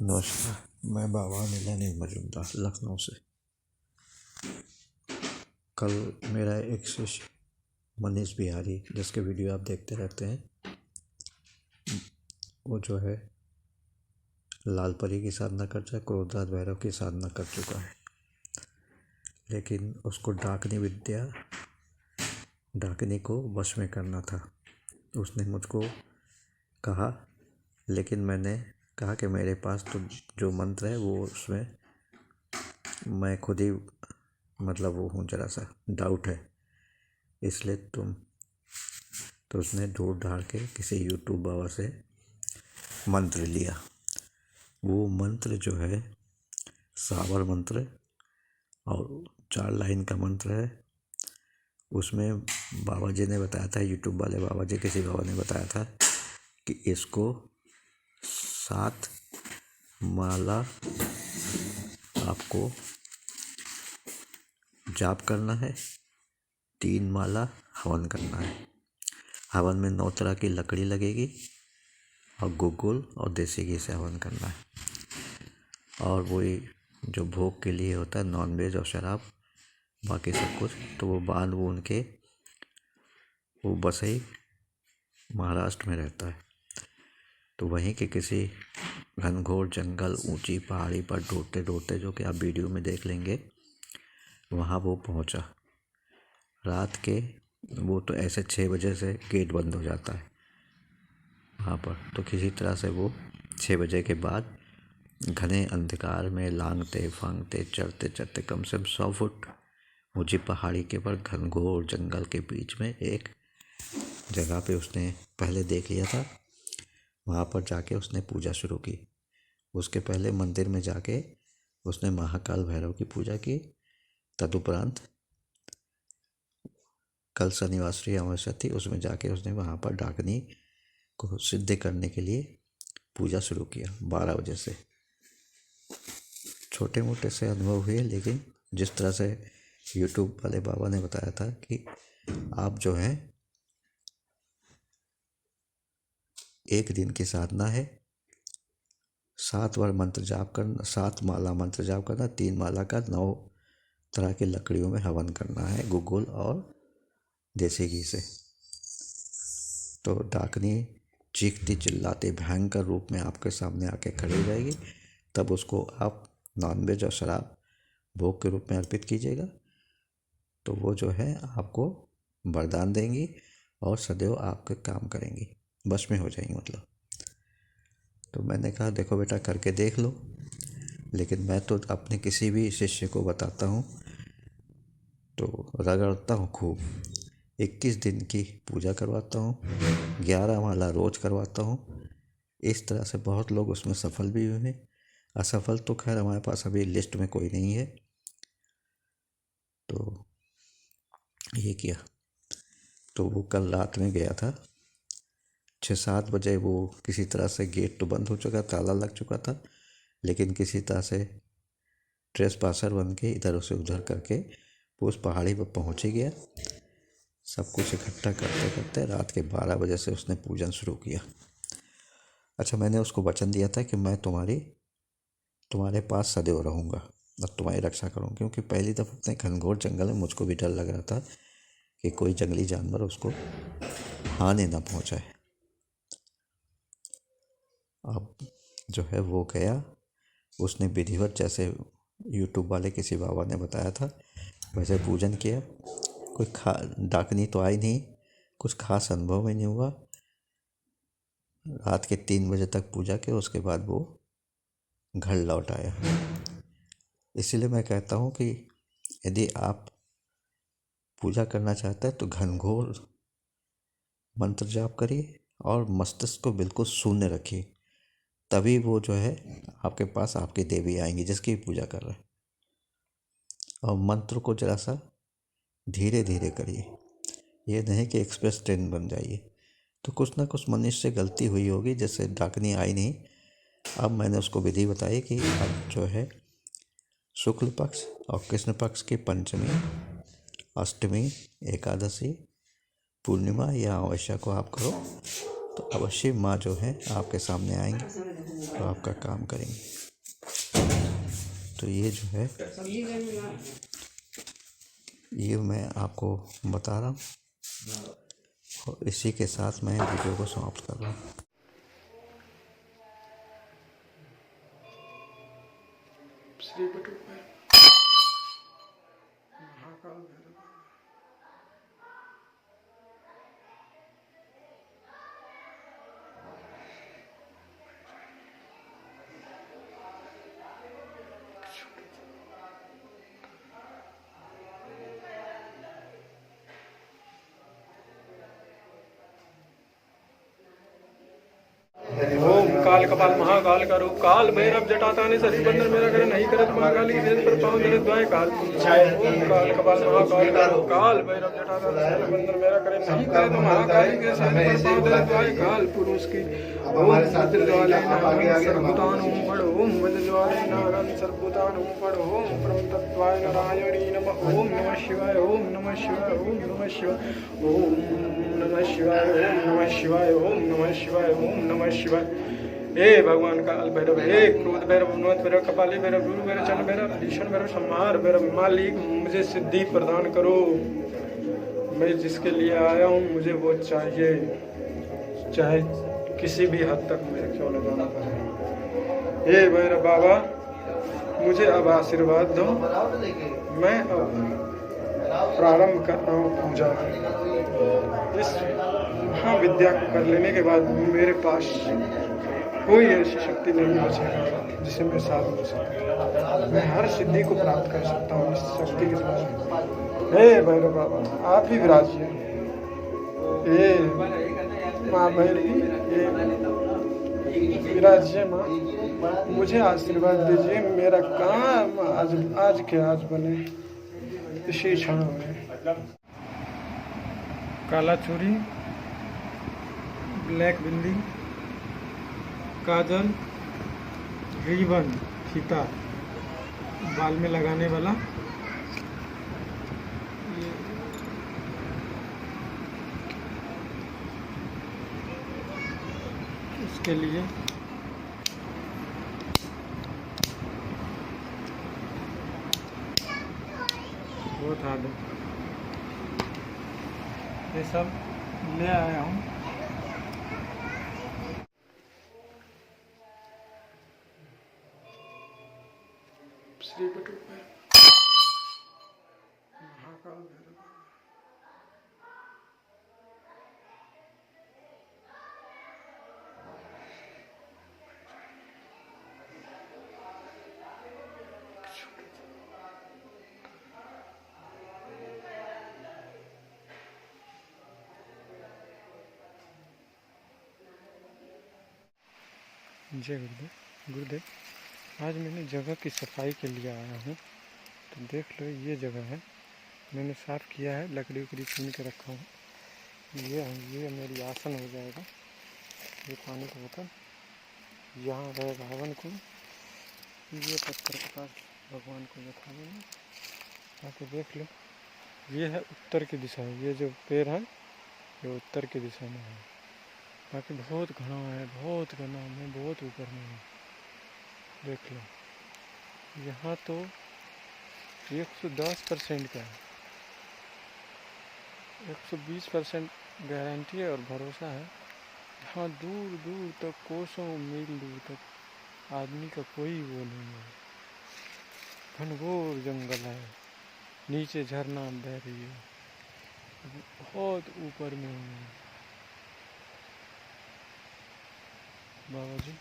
नमस्कार। मैं बाबा नीलानील मजूमदार लखनऊ से। कल मेरा एक शिष्य मनीष बिहारी, जिसके वीडियो आप देखते रहते हैं, वो जो है लाल परी की साधना कर चुका, क्रोधराज भैरव की साधना कर चुका है, लेकिन उसको डाकनी को वश में करना था। उसने मुझको कहा, लेकिन मैंने कहा कि मेरे पास तो जो मंत्र है वो उसमें मैं खुद ही वो हूँ, ज़रा सा डाउट है, इसलिए तो उसने ढूंढ ढाड़ के किसी यूट्यूब बाबा से मंत्र लिया। वो मंत्र जो है सावर मंत्र और 4 लाइन का मंत्र है। उसमें बाबा जी ने बताया था, यूट्यूब वाले बाबा जी, किसी बाबा ने बताया था कि इसको 7 माला आपको जाप करना है, 3 माला हवन करना है। हवन में 9 तरह की लकड़ी लगेगी और गुग्गुल और देसी घी से हवन करना है। और वही जो भोग के लिए होता है, नॉन वेज और शराब, बाकी सब कुछ, तो वो बांध बूंद के वो बसई महाराष्ट्र में रहता है। तो वहीं के किसी घनघोर जंगल, ऊंची पहाड़ी पर ढूंढते ढूंढते, जो कि आप वीडियो में देख लेंगे, वहाँ वो पहुँचा। रात के वो तो ऐसे 6 बजे से गेट बंद हो जाता है वहाँ पर। तो किसी तरह से वो 6 बजे के बाद घने अंधकार में लांगते फांगते चढ़ते चढ़ते कम से कम 100 फुट ऊंची पहाड़ी के पर घनघोर जंगल के बीच में एक जगह पे उसने पहले देख लिया था। वहाँ पर जाके उसने पूजा शुरू की। उसके पहले मंदिर में जाके उसने महाकाल भैरव की पूजा की। तदुपरांत कल शनिवार अमावस्या थी, उसमें जाके उसने वहाँ पर डाकनी को सिद्ध करने के लिए पूजा शुरू किया 12 बजे से। छोटे मोटे से अनुभव हुए, लेकिन जिस तरह से यूट्यूब वाले बाबा ने बताया था कि आप जो है 1 दिन की साधना है, 7 बार मंत्र जाप करना, 7 माला मंत्र जाप करना, 3 माला का 9 तरह की लकड़ियों में हवन करना है, गुग्गुल और देसी घी से। तो डाकनी चीखती चिल्लाती भयंकर रूप में आपके सामने आके खड़ी रहेगी। तब उसको आप नॉनवेज और शराब भोग के रूप में अर्पित कीजिएगा, तो वो जो है आपको वरदान देंगी और सदैव आपके काम करेंगी, बस में हो जाएंगी मतलब। तो मैंने कहा, देखो बेटा, करके देख लो। लेकिन मैं तो अपने किसी भी शिष्य को बताता हूँ तो रगड़ता हूँ खूब। 21 दिन की पूजा करवाता हूँ, 11 माला रोज करवाता हूँ। इस तरह से बहुत लोग उसमें सफल भी हुए हैं। असफल तो खैर हमारे पास अभी लिस्ट में कोई नहीं है। तो ये किया। तो वो कल रात में गया था 6-7 बजे। वो किसी तरह से, गेट तो बंद हो चुका, ताला लग चुका था, लेकिन किसी तरह से ट्रेस पासर बन के इधर से उधर करके वो उस पहाड़ी पर पहुँच ही गया। सब कुछ इकट्ठा करते करते रात के 12 बजे से उसने पूजन शुरू किया। अच्छा, मैंने उसको वचन दिया था कि मैं तुम्हारे पास सदैव रहूँगा और तुम्हारी रक्षा करूँगा, क्योंकि पहली दफ़ा अपने घनघोर जंगल में मुझको भी डर लग रहा था कि कोई जंगली जानवर उसको हानि ना पहुँचाए। अब जो है वो गया, उसने विधिवत, जैसे यूट्यूब वाले किसी बाबा ने बताया था, वैसे पूजन किया। कोई डाकनी तो आई नहीं, कुछ खास अनुभव ही नहीं हुआ। रात के 3 बजे तक पूजा के उसके बाद वो घर लौट आया। इसीलिए मैं कहता हूँ कि यदि आप पूजा करना चाहते हैं तो घनघोर मंत्र जाप करिए और मस्तिष्क को बिल्कुल शून्य रखिए, तभी वो जो है आपके पास आपकी देवी आएंगी जिसकी पूजा कर रहे हैं। और मंत्र को जरा सा धीरे धीरे करिए, ये नहीं कि एक्सप्रेस ट्रेन बन जाइए। तो कुछ ना कुछ मनुष्य से गलती हुई होगी, जैसे डाकनी आई नहीं। अब मैंने उसको विधि बताई कि अब जो है शुक्ल पक्ष और कृष्ण पक्ष की पंचमी, अष्टमी, एकादशी, पूर्णिमा या अमावस्या को आप करो, तो अवश्य माँ जो है आपके सामने आएंगी तो आपका काम करेंगी। तो ये जो है ये मैं आपको बता रहा हूँ और इसी के साथ मैं वीडियो को समाप्त कर रहा हूँ। श्री बटुक महाकाल भैरव ओम काल कपाल महाकाल का रूप काल भैरव जटाताने शरीर बंधन मेरा करे नहीं करे तो महाकाली की पर पाँव धरे द्वाय काल ओम काल कपाल महाकाल का रूप काल भैरव जटाताने शरीर बंधन मेरा करे नहीं करे तो महाकाली के शरीर पर पाँव धरे द्वाय काल पुरुष की ओम वज्रज्वाले नारं सर्वभूतान ओम पढ़ ओम वज्रज्वाले नारं सर्वभूतान ओम पढ़ ओम परमतत्वाय नारायणी नमः ओम नमः शिवाय ओम नमः शिवाय ओम नमः शिवाय ओम नमः शिवाय ओम नमः शिवाय ओम नमः शिवाय ओम नमः शिवाय। हे भगवान काल भैरव, हे क्रोध भैरव, उन्मत्त भैरव, कपाली भैरव, गुरु भैरव, चंड भैरव, भीषण भैरव, संहार भैरव, मालिक मुझे सिद्धि प्रदान करो। मैं जिसके लिए आया हूँ मुझे वो चाहिए, चाहे किसी भी हद तक मुझे क्यों न जाना पड़े। हे भैरव बाबा मुझे अब आशीर्वाद दो। मैं अब प्रारंभ कर रहा हूँ पूजा। इस महाविद्या को कर लेने के बाद मेरे पास कोई ऐसी शक्ति नहीं बचेगी जिसे मैं साथ हो सकूं। मैं हर सिद्धि को प्राप्त कर सकता हूँ इस शक्ति के द्वारा। हे भैरव बाबा आप ही विराजिए। हे माँ भैरवी विराजिए माँ, मुझे आशीर्वाद दीजिए। मेरा काम आज के आज बने, इसी क्षण में। काला चूड़ी, ब्लैक बिंदी, काजल, रिबन, फीता बाल में लगाने वाला, इसके लिए बहुत हार्ड है। ये सब ले आया हूँ। श्री बटुक महाकाल भैरव जय गुरुदेव। गुरुदेव आज मैंने जगह की सफाई के लिए आया हूँ, तो देख लो ये जगह है, मैंने साफ़ किया है, लकड़ी उकड़ी चुन के रखा हूँ। ये मेरी आसन हो जाएगा। ये पानी का बोतल, यहाँ रहेगा हवन कुंड, ये पत्थर के पास भगवान को बैठा देंगे। ताकि देख लो ये है उत्तर की दिशा है, ये जो पेड़ है ये उत्तर की दिशा में है। बाकी बहुत घना है, बहुत घना है, बहुत ऊपर में है। देख लो यहाँ तो 110% का है, 120% गारंटी है और भरोसा है। यहाँ दूर दूर तक, कोसों मील दूर तक आदमी का कोई वो नहीं है। घनघोर जंगल है, नीचे झरना बह रही है, बहुत ऊपर में है। बाबा जी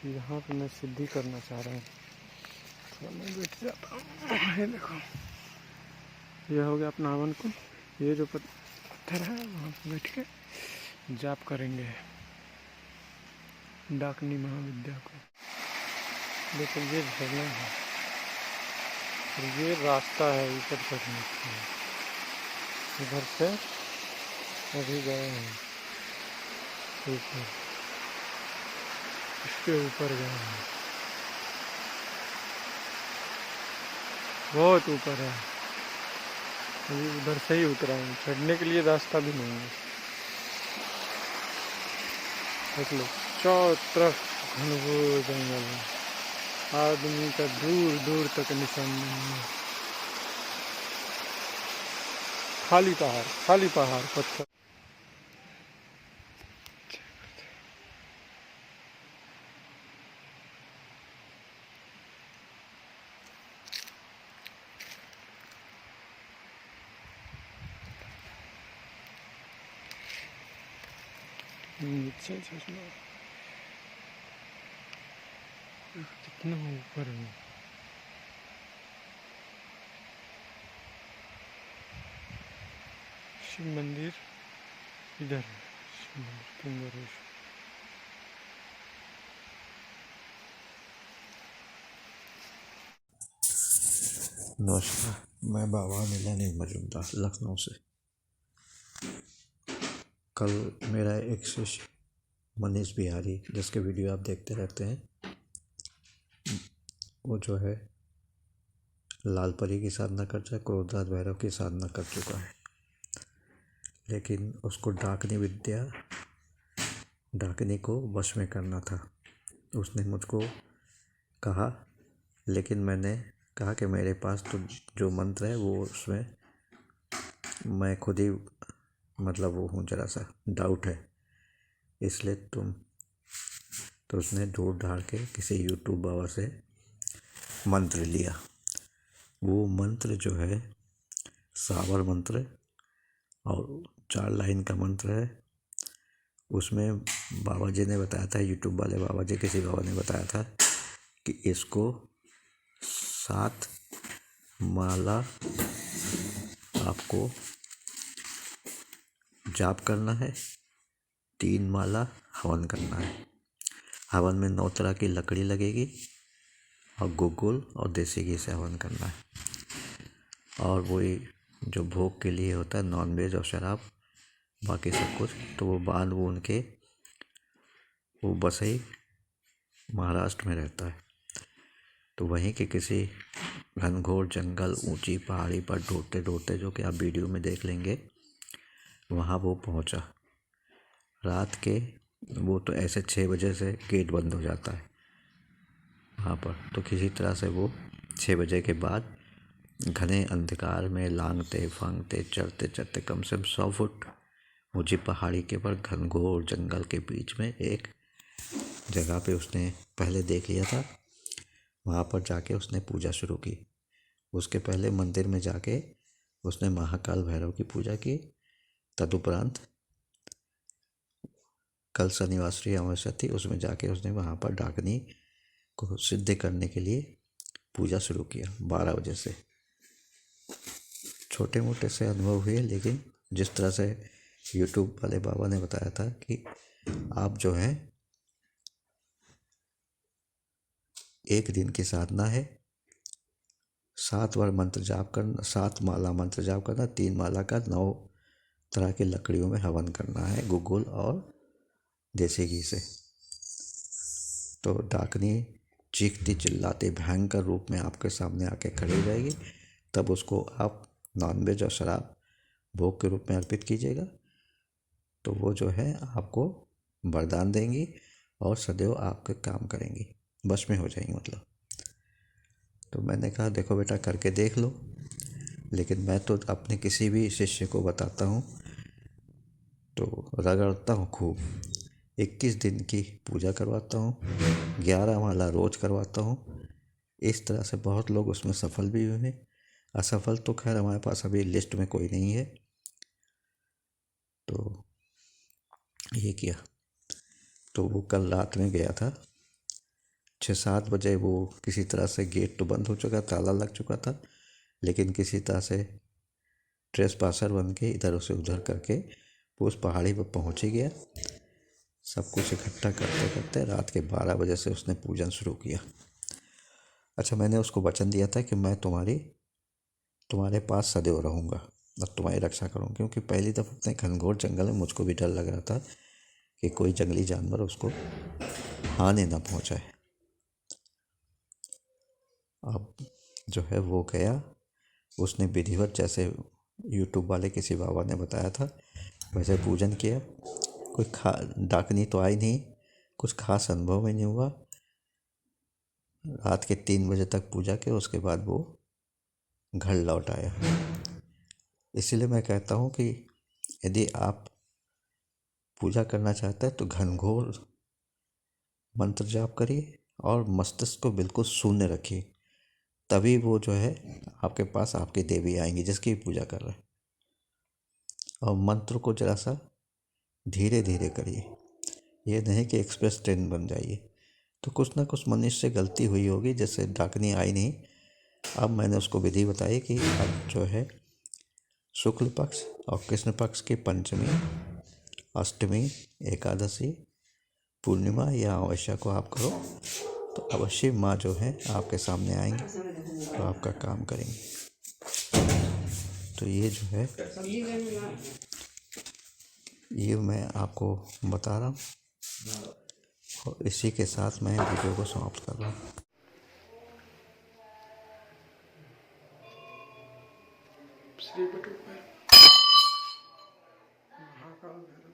यहाँ पे मैं सिद्धि करना चाह रहा हूँ। थोड़ा मैं बैठ जाता हूँ। ये देखो ये हो गया अपना हवन को। ये जो पत्थर है वहाँ पे बैठ के जाप करेंगे डाकनी महाविद्या को। देखो ये झरना है और ये रास्ता है ऊपर चढ़ने का। इधर से अभी गए हैं ऊपर, इसके ऊपर गए हैं, बहुत ऊपर है। अभी उधर से ही उतरा है, चढ़ने के लिए रास्ता भी नहीं है। देख लो चारों तरफ घनघोर जंगल है, आदमी का दूर दूर तक निशान नहीं है। खाली पहाड़ पत्थर। नीचे चश्मा कितना ऊपर है। शिव मंदिर इधर है, शिव मंदिर के अंदर है। नमस्कार, मैं बाबा नीलानी मजूमदार लखनऊ से। कल मेरा एक शिष्य मनीष बिहारी, जिसके वीडियो आप देखते रहते हैं, वो जो है लाल परी की साधना कर चुका है, क्रोधराज भैरव की साधना कर चुका है, लेकिन उसको डाकनी को वश में करना था। उसने मुझको कहा, लेकिन मैंने कहा कि मेरे पास तो जो मंत्र है वो उसमें मैं खुद ही वो हूँ, ज़रा सा डाउट है, इसलिए तो उसने ढूंढ ढाड़ के किसी यूट्यूब बाबा से मंत्र लिया। वो मंत्र जो है सावर मंत्र और 4 लाइन का मंत्र है। उसमें बाबा जी ने बताया था, यूट्यूब वाले बाबा जी, किसी बाबा ने बताया था कि इसको 7 माला आपको जाप करना है, 3 माला हवन करना है। हवन में 9 तरह की लकड़ी लगेगी और गुगुल और देसी घी से हवन करना है। और वही जो भोग के लिए होता है, नॉनवेज और शराब, बाकी सब कुछ, तो वो बांध बूंद के वो बसई महाराष्ट्र में रहता है, तो वहीं के किसी घनघोर जंगल, ऊंची पहाड़ी पर ढूंढते ढूंढते, जो कि आप वीडियो में देख लेंगे, वहाँ वो पहुँचा। रात के वो तो ऐसे 6 बजे से गेट बंद हो जाता है वहाँ पर, तो किसी तरह से वो 6 बजे के बाद घने अंधकार में लांघते फांगते चढ़ते चढ़ते कम से कम 100 फुट ऊंची पहाड़ी के पर घनघोर जंगल के बीच में एक जगह पे उसने पहले देख लिया था। वहाँ पर जाके उसने पूजा शुरू की। उसके पहले मंदिर में जाके उसने महाकाल भैरव की पूजा की। तदुपरांत कल शनिवासरी अमावस्या थी, उसमें जाके उसने वहाँ पर डाकनी को सिद्ध करने के लिए पूजा शुरू किया 12 बजे से। छोटे मोटे से अनुभव हुए, लेकिन जिस तरह से यूट्यूब वाले बाबा ने बताया था कि आप जो है 1 दिन की साधना है, 7 बार मंत्र जाप करना, 7 माला मंत्र जाप करना, 3 माला का 9 तरह की लकड़ियों में हवन करना है, गुगुल और देसी घी से। तो डाकनी चीखती चिल्लाती भयंकर रूप में आपके सामने आके खड़ी रहेगी। तब उसको आप नॉनवेज और शराब भोग के रूप में अर्पित कीजिएगा, तो वो जो है आपको वरदान देंगी और सदैव आपके काम करेंगी, बस में हो जाएंगी मतलब। तो मैंने कहा, देखो बेटा, करके देख लो। लेकिन मैं तो अपने किसी भी शिष्य को बताता हूँ तो रगड़ता हूँ खूब। 21 दिन की पूजा करवाता हूँ, 11 माला रोज करवाता हूँ। इस तरह से बहुत लोग उसमें सफल भी हुए हैं। असफल तो खैर हमारे पास अभी लिस्ट में कोई नहीं है। तो ये किया। तो वो कल रात में गया था 6-7 बजे। वो किसी तरह से, गेट तो बंद हो चुका, ताला लग चुका था, लेकिन किसी तरह से ट्रेस पासर बन के इधर से उधर करके वो उस पहाड़ी पर पहुँच ही गया। सब कुछ इकट्ठा करते करते रात के 12 बजे से उसने पूजन शुरू किया। अच्छा, मैंने उसको वचन दिया था कि मैं तुम्हारे पास सदैव रहूँगा और तुम्हारी रक्षा करूँगा, क्योंकि पहली दफ़ा अपने घनघोर जंगल में मुझको भी डर लग रहा था कि कोई जंगली जानवर उसको हानि ना पहुँचाए। अब जो है वो गया, उसने विधिवत जैसे यूट्यूब वाले किसी बाबा ने बताया था वैसे पूजन किया। कोई डाकनी तो आई नहीं, कुछ खास अनुभव ही नहीं हुआ। रात के 3 बजे तक पूजा के उसके बाद वो घर लौट आया। इसीलिए मैं कहता हूँ कि यदि आप पूजा करना चाहते हैं तो घनघोर मंत्र जाप करिए और मस्तिष्क को बिल्कुल शून्य रखिए, तभी वो जो है आपके पास आपकी देवी आएंगी जिसकी पूजा कर रहे हैं। और मंत्र को जरा सा धीरे धीरे करिए, ये नहीं कि एक्सप्रेस ट्रेन बन जाइए। तो कुछ ना कुछ मनुष्य से गलती हुई होगी, जैसे डाकनी आई नहीं। अब मैंने उसको विधि बताई कि अब जो है शुक्ल पक्ष और कृष्ण पक्ष की पंचमी, अष्टमी, एकादशी, पूर्णिमा या अमावस्या को आप करो तो अवश्य माँ जो है आपके सामने आएंगी तो आपका काम करेंगी। तो ये जो है ये मैं आपको बता रहा हूँ और इसी के साथ मैं वीडियो को समाप्त कर रहा हूँ। श्री बटुक महाकाल भैरव।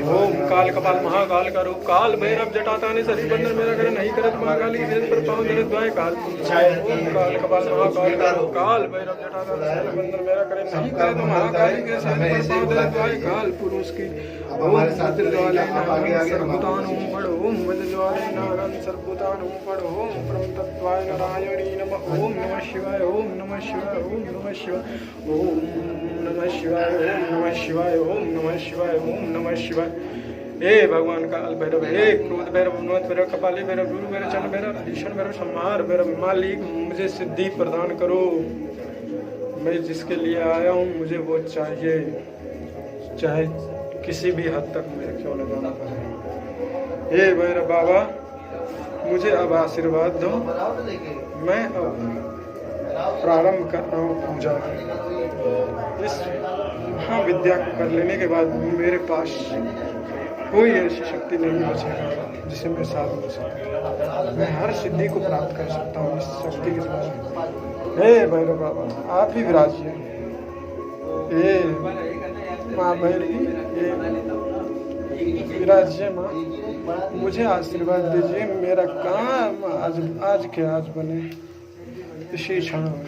ओम काल कपाल महाकाल का रूप काल भैरव जटाताने शरीर बंधन मेरा करे नहीं करत महाकाली के पर पाँव धरे द्वाय काल ओम काल कपाल महाकाल का रूप काल भैरव जटाताने शरीर बंधन मेरा करे नहीं करत महाकाली के शरीर पर पाँव धरे द्वाय काल पुरुष की ओम वज्रज्वाले नारायण सर्वभूतानुं पढ़ ओम वज्रज्वाले नारायण सर्वभूतानुं पढ़ ओम ब्रह्मतत्त्वाय नारायणी नमः ओम नमः शिवाय ओम नमः शिवाय ओम नमः शिवाय ओम नमः शिवाय ओम नमः शिवाय ओम नमः शिवाय ओम नमः शिवाय। हे भगवान काल भैरव, हे क्रोध भैरव, उन्मत्त भैरव, कपाली भैरव, गुरु भैरव, चंड भैरव, भीषण भैरव, संहार भैरव, मालिक मुझे सिद्धि प्रदान करो। मैं जिसके लिए आया हूँ मुझे वो चाहिए, चाहे किसी भी हद तक मुझे क्यों न जाना पड़े। हे भैरव बाबा मुझे अब आशीर्वाद दो। मैं अब प्रारंभ कर रहा हूँ पूजा। इस महाविद्या को कर लेने के बाद मेरे पास कोई ऐसी शक्ति नहीं बचेगी जिसे मैं साथ हो सकता। मैं हर सिद्धि को प्राप्त कर सकता हूँ इस शक्ति के साथ। हे भैरव बाबा आप ही विराजिए। हे माँ भैरवी विराजिए माँ, मुझे आशीर्वाद दीजिए। मेरा काम आज के आज बने, इसी क्षण में।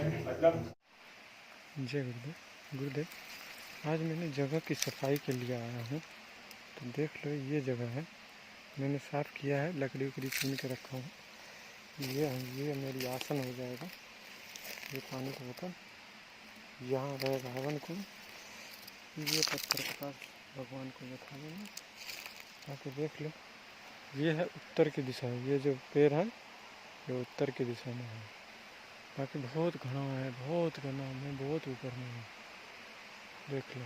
जय गुरुदेव। गुरुदेव आज मैंने जगह की सफाई के लिए आया हूँ, तो देख लो ये जगह है, मैंने साफ़ किया है, लकड़ी उकड़ी चुन के रखा हूँ। ये मेरी आसन हो जाएगा। ये पानी का बोतल, यहाँ रहेगा हवन को, ये पत्थर के पास भगवान को बैठा देना। ताकि देख लो ये है उत्तर की दिशा, ये जो पेड़ है ये उत्तर की दिशा में है। बाकी बहुत घना है, बहुत घना है, बहुत ऊपर में है। देख लो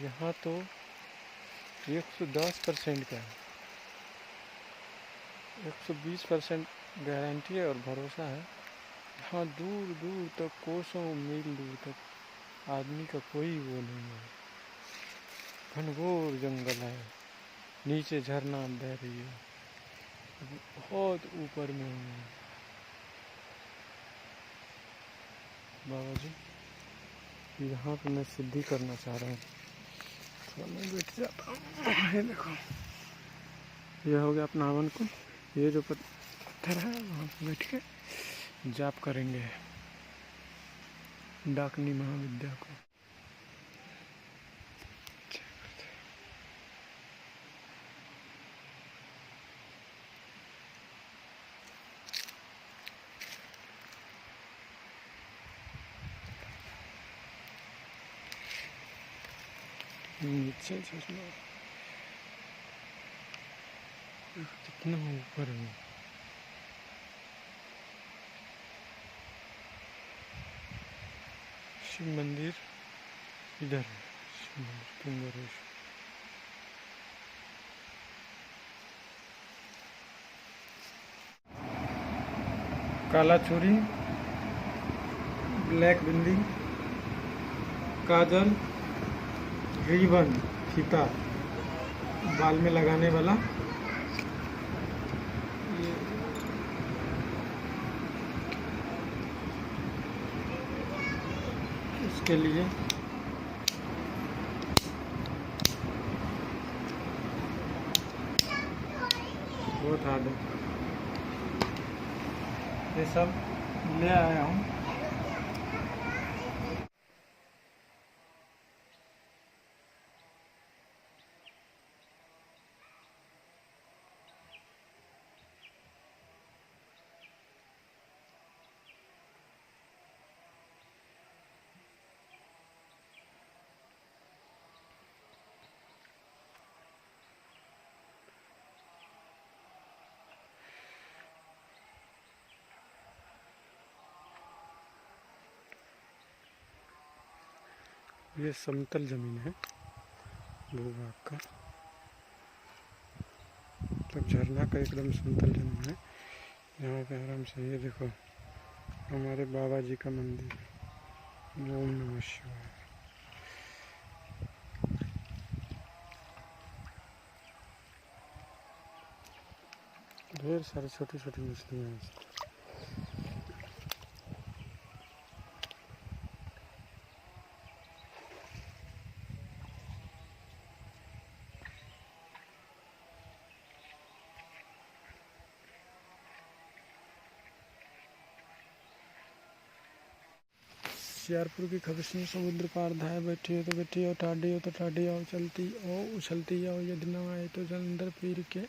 यहाँ तो 110% का है, 120% गारंटी है और भरोसा है। यहाँ दूर दूर तक, कोसों मील दूर तक आदमी का कोई वो नहीं है। घनघोर जंगल है, नीचे झरना बह रही है, बहुत ऊपर में है। बाबा जी यहाँ पे मैं सिद्धि करना चाह रहा हूँ, तो मैं बैठ जाता हूँ। ये देखो ये हो गया अपना हवन कुंड। ये जो पत्थर है वहाँ पे बैठ के जाप करेंगे डाकनी महाविद्या को। नीचे चश्मा कितना ऊपर है। शिव मंदिर इधर है, शिव मंदिर कुंभरेश। काला चूड़ी ब्लैक बिंदी, काजल, रिबन, फीता, बाल में लगाने वाला, ये इसके लिए बहुत हार्ड है। ये सब ले आया हूँ। ये समतल जमीन है भूभाग का, मतलब झरना का एकदम समतल जमीन है। यहाँ पे आराम से ये देखो हमारे बाबा जी का मंदिर है। ओम नमः शिवाय। ढेर सारी छोटी छोटी मछलियाँ हैं। होशियारपुर की खबरें समुद्र पार धाए बैठी हो तो बैठी हो, ठाडी हो तो ठाडी आओ, चलती हो उछलती आओ, यदि न आए तो जलंधर पीर की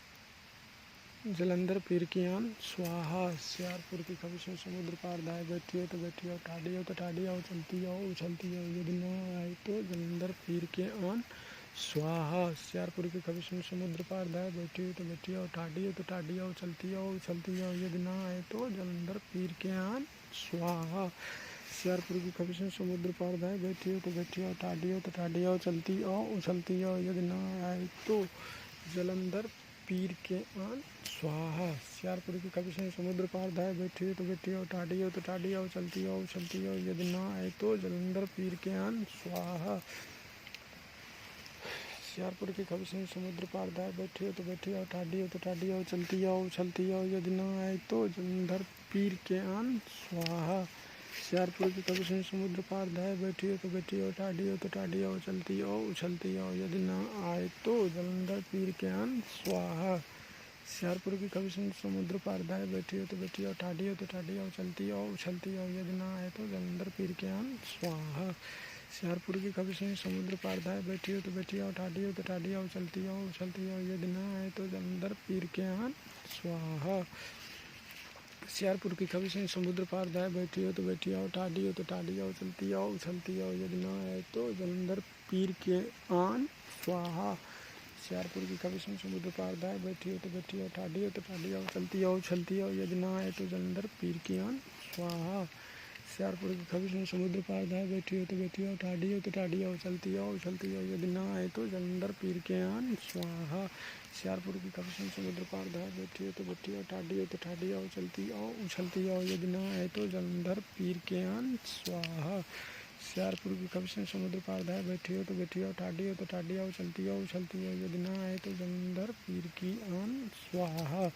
आन स्वाहा। होशियारपुर की खबरें समुद्र पार धाए बैठी हो तो बैठी हो, ठाडी हो तो ठाडी आओ, चलती हो उछलती आओ, यदि न आए तो जलंधर पीर के आन स्वाहा। होशियारपुर की खबरें समुद्र पार धाए बैठी हो तो बैठी हो, ठाडी हो तो ठाडी आओ, चलती हो उछलती आओ, यदि न आए तो जलंधर पीर के आन स्वाहा। होशियारपुर की खबरें समुद्र पार धाए बैठी हो तो बैठी हो, ठाडी हो तो ठाडी आओ, चलती हो उछलती हो, यदि न आए तो जलंधर पीर के आन स्वाहा। होशियारपुर की खबरें समुद्र पार धाए बैठी हो तो बैठी हो, ठाडी हो तो ठाडी आओ, चलती हो उछलती हो, यदि न आए तो जलंधर पीर के आन स्वाहा। होशियारपुर की खबरें समुद्र पार धाए बैठी हो तो बैठी हो, ठाडी हो तो ठाडी आओ, चलती हो उछलती हो, यदि न आए तो जलंधर पीर के आन स्वाहा। होशियारपुर की खबरें समुद्र पार धाए बैठी हो तो बैठी हो, ठाडी हो तो ठाडी आओ, चलती हो उछलती हो, यदि न आए तो जलंधर पीर के आन स्वाहा। होशियारपुर की खबरें समुद्र पार धाए बैठी हो तो बैठी हो, ठाडी हो तो ठाडी आओ, चलती हो उछलती हो, यदि न आए तो जलंधर पीर के आन स्वाहा। होशियारपुर की खबरें समुद्र पार धाए बैठी हो तो बैठी हो, ठाडी हो तो ठाडी आओ, चलती हो उछलती हो, यदि न आए तो जलंधर पीर के आन स्वाहा। होशियारपुर की खबरें समुद्र पार धाए बैठी हो तो बैठी हो, ठाडी हो तो ठाडी आओ, चलती हो उछलती हो, यदि न आए तो जलंधर पीर के आन स्वाहा। होशियारपुर की खबरें समुद्र पार धाए बैठी हो तो बैठी हो, ठाडी हो तो ठाडी आओ, चलती हो उछलती हो, यदि न आए तो जलंधर पीर के आन स्वाहा। होशियारपुर की खबरें समुद्र पार धाए बैठी हो तो बैठी हो, ठाडी हो तो ठाडी आओ, चलती हो उछलती हो, यदि न आए तो जलंधर पीर के आन स्वाहा। होशियारपुर की खबरें समुद्र पार धाए बैठी हो तो बैठी हो, ठाडी हो तो ठाडी आओ, चलती हो उछलती हो, यदि न आए तो जलंधर पीर के आन स्वाहा। होशियारपुर की खबरें समुद्र पार धाए बैठी हो तो बैठी हो, ठाडी हो तो ठाडी आओ, चलती हो उछलती हो, यदि न आए तो जलंधर पीर की आन स्वाहा।